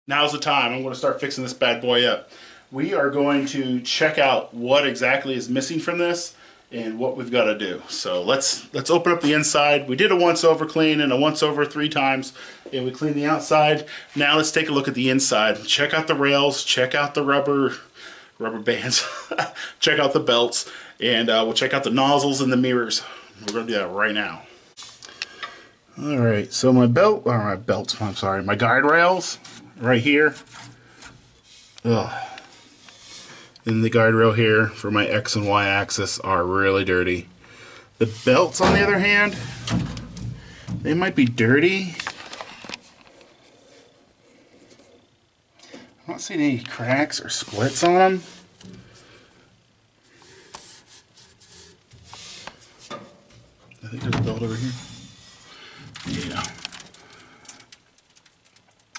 Now's the time. I'm going to start fixing this bad boy up. We are going to check out what exactly is missing from this and what we've got to do. So let's open up the inside. We did a once over clean and a once over 3 times, and we cleaned the outside. Now let's take a look at the inside. Check out the rails, check out the rubber bands, check out the belts, and we'll check out the nozzles and the mirrors. We're going to do that right now. All right, so my guide rails right here. Ugh. And the guide rail here for my X and Y axis are really dirty. The belts, on the other hand, they might be dirty. I'm not seeing any cracks or splits on them. I think there's a belt over here. Yeah.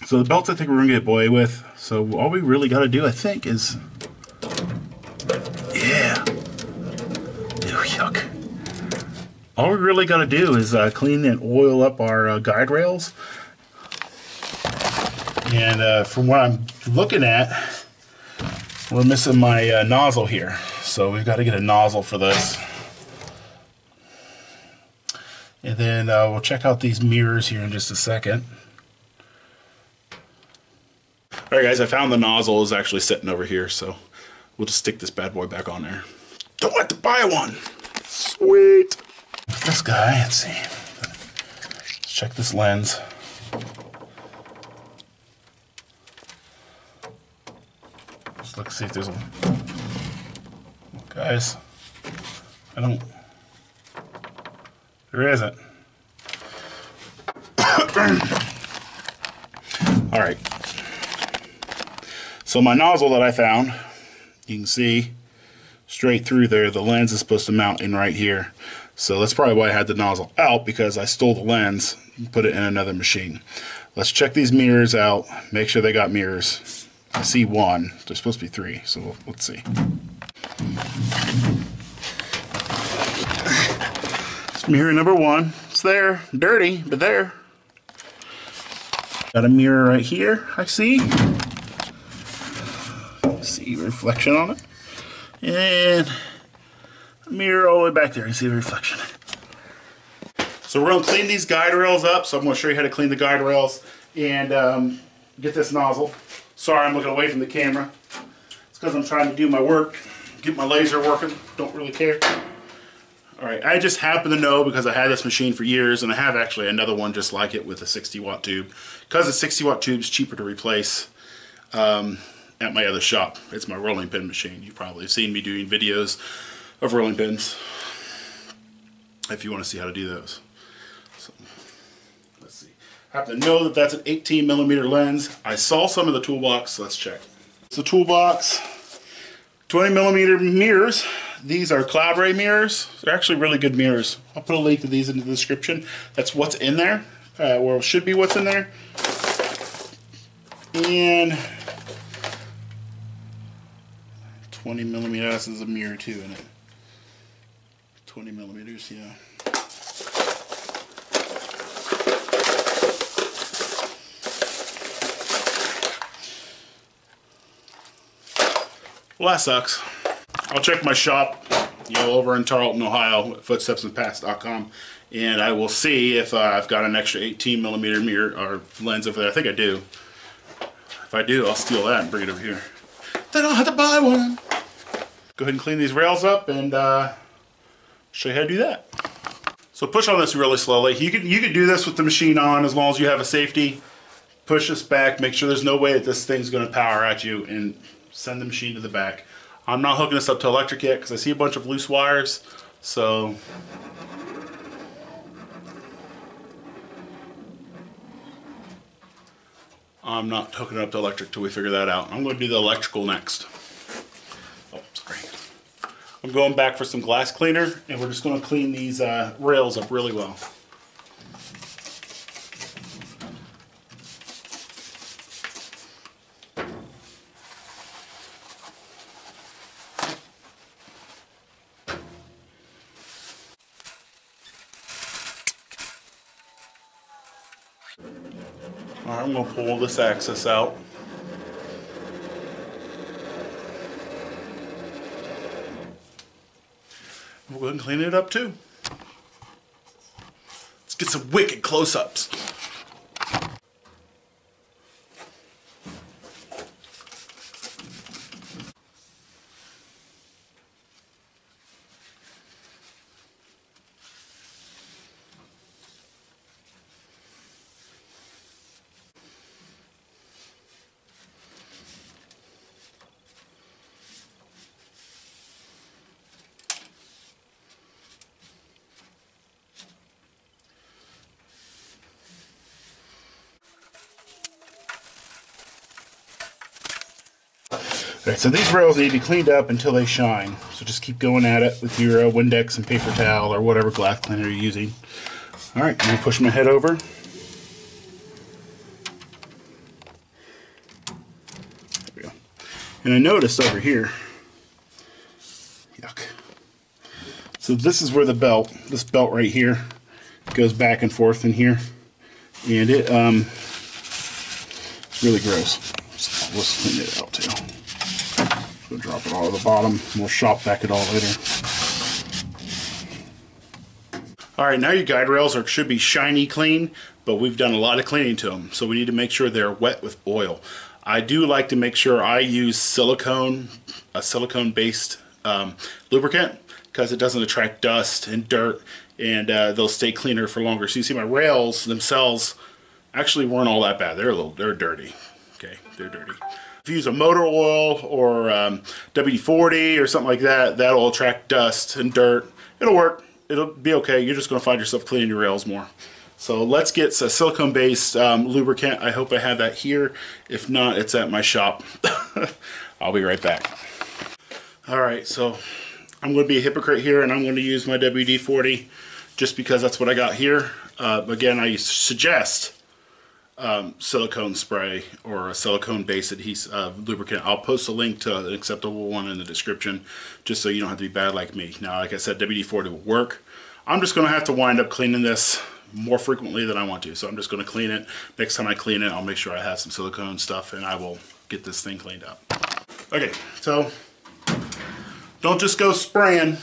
So the belts I think we're going to get away with. So all we really got to do, I think, is... Yeah. Ew, yuck. All we really got to do is clean and oil up our guide rails. And from what I'm looking at, we're missing my nozzle here. So we've got to get a nozzle for this. And then we'll check out these mirrors here in just a second. Alright guys, I found the nozzle is actually sitting over here, so we'll just stick this bad boy back on there. Don't have to buy one! Sweet! This guy, let's see. Let's check this lens. Let's look, see if there's a... Guys, there isn't. Alright. So my nozzle that I found, you can see straight through there, the lens is supposed to mount in right here. So that's probably why I had the nozzle out, because I stole the lens and put it in another machine. Let's check these mirrors out, make sure they got mirrors. I see one, there's supposed to be 3, so let's see. It's mirror number 1, it's there, dirty, but there. Got a mirror right here, I see. See reflection on it. And a mirror all the way back there, you see the reflection. So we're going to clean these guide rails up, so I'm going to show you how to clean the guide rails and get this nozzle. Sorry, I'm looking away from the camera. It's because I'm trying to do my work, get my laser working, don't really care. Alright, I just happen to know because I had this machine for years, and I have actually another one just like it with a 60-watt tube. Because the 60-watt tube is cheaper to replace at my other shop. It's my rolling pin machine. You've probably seen me doing videos of rolling pins if you want to see how to do those. So, let's see. I have to know that that's an 18mm lens. I saw some of the toolbox, so let's check. It's a toolbox, 20mm mirrors. These are cloud ray mirrors. They're actually really good mirrors. I'll put a link to these in the description. That's what's in there, or should be what's in there. And 20mm, this is a mirror too in it. 20mm, yeah. Well, that sucks. I'll check my shop, over in Tarleton, Ohio, at footstepsandpaths.com, and I will see if I've got an extra 18mm mirror or lens over there. I think I do. If I do, I'll steal that and bring it over here. Then I'll have to buy one. Go ahead and clean these rails up and show you how to do that. So push on this really slowly. You can do this with the machine on as long as you have a safety. Push this back, make sure there's no way that this thing's going to power at you, and send the machine to the back. I'm not hooking this up to electric yet because I see a bunch of loose wires, so I'm not hooking it up to electric till we figure that out. I'm going to do the electrical next. Oh, sorry. I'm going back for some glass cleaner, and we're just going to clean these rails up really well. Alright, I'm going to pull this axis out. We'll go ahead and clean it up too. Let's get some wicked close-ups. Alright, so these rails need to be cleaned up until they shine. So just keep going at it with your Windex and paper towel or whatever glass cleaner you're using. Alright, I'm going to push my head over. There we go. And I noticed over here, yuck. So this is where this belt right here, goes back and forth in here. And it's really gross. So let's clean it out too. We'll drop it all at the bottom. We'll shop vac it all later. Alright, now your guide rails should be shiny clean, but we've done a lot of cleaning to them. So we need to make sure they're wet with oil. I do like to make sure I use silicone, a silicone-based lubricant, because it doesn't attract dust and dirt, and they'll stay cleaner for longer. So you see my rails themselves actually weren't all that bad. They're dirty. Okay, they're dirty. If you use a motor oil or WD-40 or something like that, that'll attract dust and dirt. It'll work. It'll be okay. You're just going to find yourself cleaning your rails more. So let's get a silicone-based lubricant. I hope I have that here. If not, it's at my shop. I'll be right back. All right, so I'm going to be a hypocrite here, and I'm going to use my WD-40 just because that's what I got here. Again, I suggest silicone spray or a silicone-based adhesive lubricant. I'll post a link to an acceptable one in the description just so you don't have to be bad like me. Now, like I said, WD-40 will work. I'm just going to have to wind up cleaning this more frequently than I want to. So I'm just going to clean it. Next time I clean it, I'll make sure I have some silicone stuff and I will get this thing cleaned up. Okay, so don't just go spraying.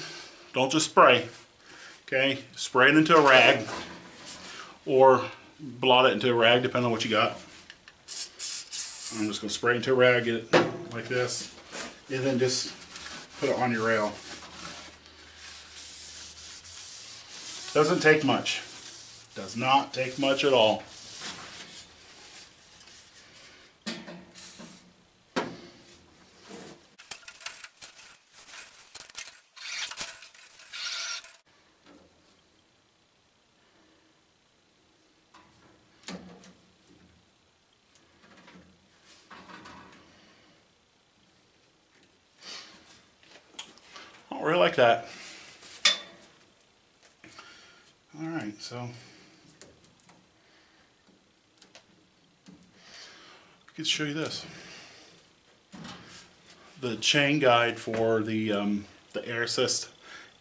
Don't just spray. Okay, spray it into a rag or blot it into a rag, depending on what you got. I'm just going to spray into a rag, get it like this, and then just put it on your rail. Doesn't take much. Does not take much at all. I don't really like that. Alright, so I could show you this. The chain guide for the air assist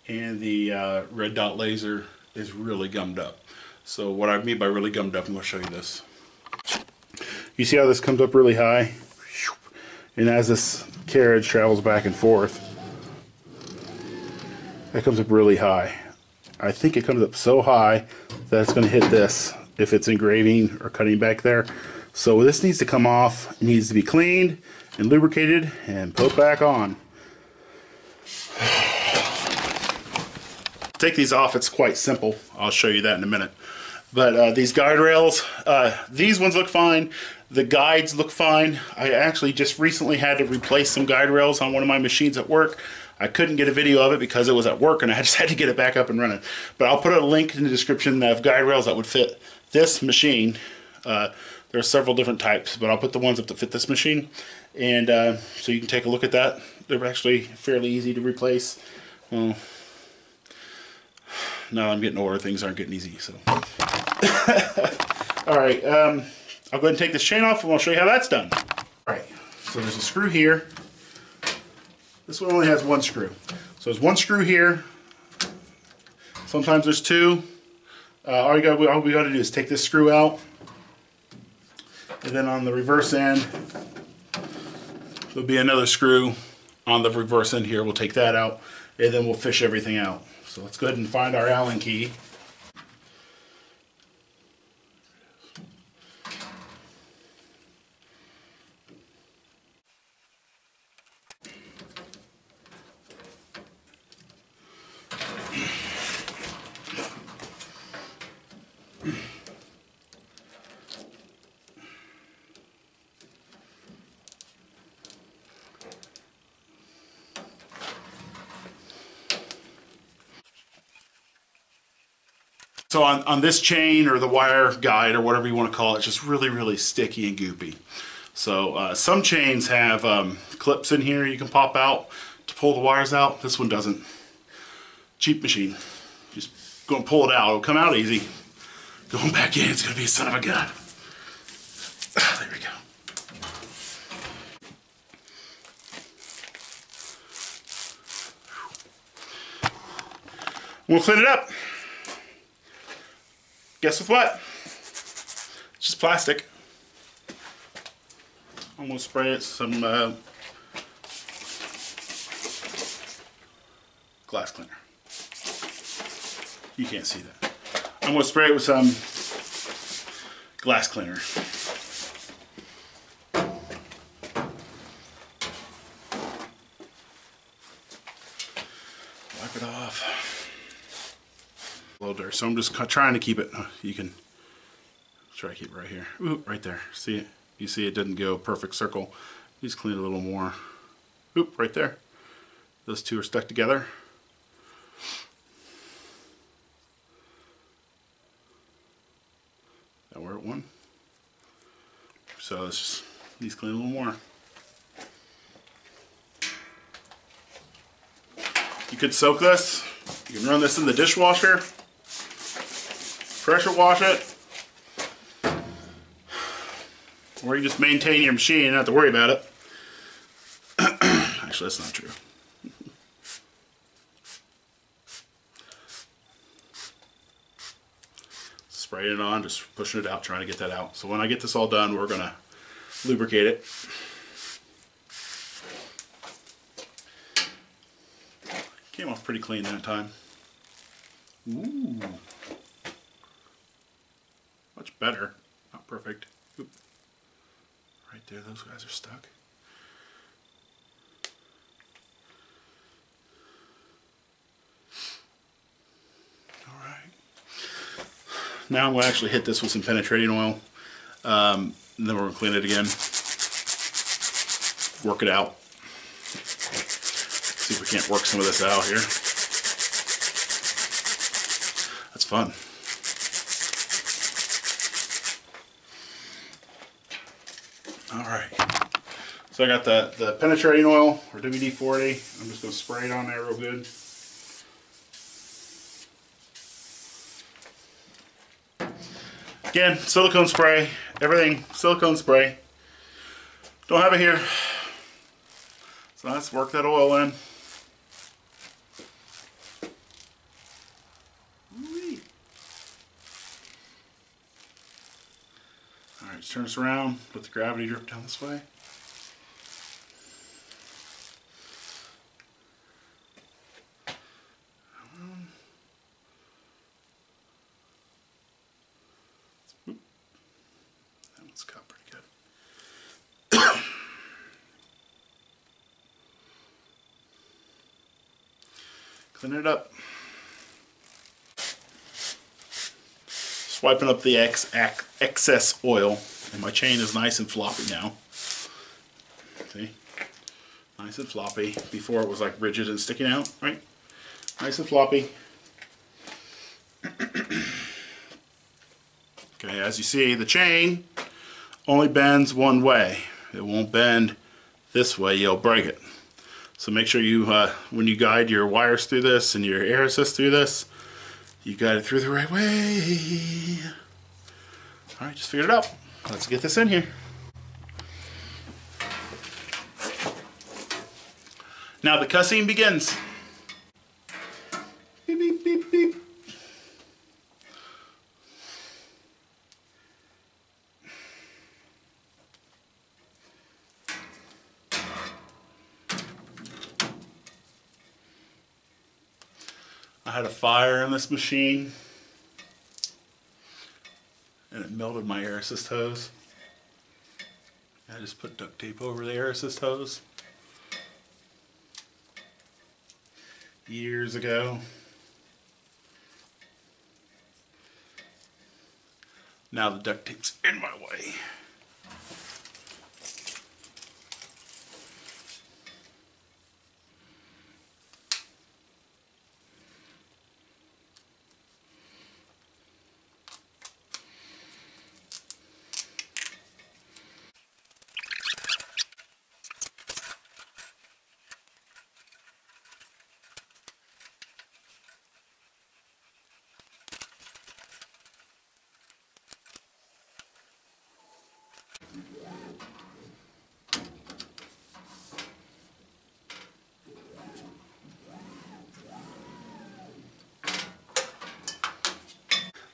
and the red dot laser is really gummed up. So what I mean by really gummed up, I'm going to show you this. You see how this comes up really high? And as this carriage travels back and forth, that comes up really high. I think it comes up so high that it's going to hit this if it's engraving or cutting back there. So this needs to come off. It needs to be cleaned and lubricated and put back on. Take these off, it's quite simple. I'll show you that in a minute. But these guide rails, these ones look fine. The guides look fine. I actually just recently had to replace some guide rails on one of my machines at work. I couldn't get a video of it because it was at work and I just had to get it back up and running. But I'll put a link in the description of guide rails that would fit this machine. There are several different types, but I'll put the ones up that fit this machine. And so you can take a look at that. They're actually fairly easy to replace. Well, now I'm getting older, things aren't getting easy. So, all right, I'll go ahead and take this chain off and I'll show you how that's done. All right, so there's a screw here. This one only has one screw. So there's one screw here. Sometimes there's two. All we got to do is take this screw out. And then on the reverse end, there'll be another screw on the reverse end here. We'll take that out. and then we'll fish everything out. So let's go ahead and find our Allen key. So on this chain, or the wire guide, or whatever you want to call it, it's just really, really sticky and goopy. So some chains have clips in here you can pop out to pull the wires out. This one doesn't. Cheap machine. Just go and pull it out. It'll come out easy. Going back in, it's going to be a son of a gun. There we go. We'll clean it up. Guess with what? It's just plastic. I'm going to spray it some glass cleaner. You can't see that. I'm going to spray it with some glass cleaner. Wipe it off. A little dirty, so I'm just trying to keep it. You can try to keep it right here. Ooh, right there. See it? You see it didn't go perfect circle. Just clean it a little more. Oop, right there. Those two are stuck together. That where it went. So let's just these clean a little more. You could soak this. You can run this in the dishwasher. Pressure wash it. Or you just maintain your machine and not have to worry about it. Actually, that's not true. Spraying it on, just pushing it out, trying to get that out. So when I get this all done, we're gonna lubricate it. Came off pretty clean that time. Ooh. Much better. Not perfect. Oop. Right there, those guys are stuck. Alright. Now I'm going to actually hit this with some penetrating oil. And then we're going to clean it again. Work it out. See if we can't work some of this out here. That's fun. Alright, so I got the penetrating oil, or WD-40. I'm just going to spray it on there real good. Again, silicone spray, everything silicone spray. Don't have it here. So let's work that oil in. Alright, just turn this around, let the gravity drip down this way. Oop. That one's cut pretty good. Clean it up. Wiping up the excess oil, and my chain is nice and floppy now. See? Nice and floppy. Before it was like rigid and sticking out, right? Nice and floppy. Okay, as you see, the chain only bends one way. It won't bend this way, you'll break it. So make sure you, when you guide your wires through this and your air assist through this, you got it through the right way. Alright, just figured it out. Let's get this in here. Now the cussing begins. Beep, beep, beep, beep. had a fire in this machine and it melted my air assist hose. I just put duct tape over the air assist hose years ago. Now the duct tape's in my way.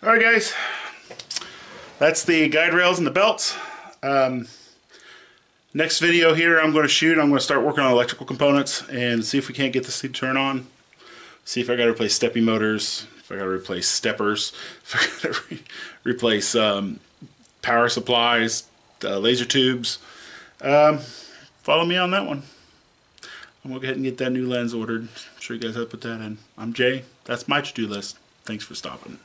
Alright guys, that's the guide rails and the belts. Next video here I'm going to start working on electrical components and see if we can't get this thing to turn on. See if I got to replace stepping motors, if I got to replace steppers, if I got to replace power supplies, laser tubes. Follow me on that one. I'm going to go ahead and get that new lens ordered. I'm sure you guys have to put that in. I'm Jay. That's my to-do list. Thanks for stopping.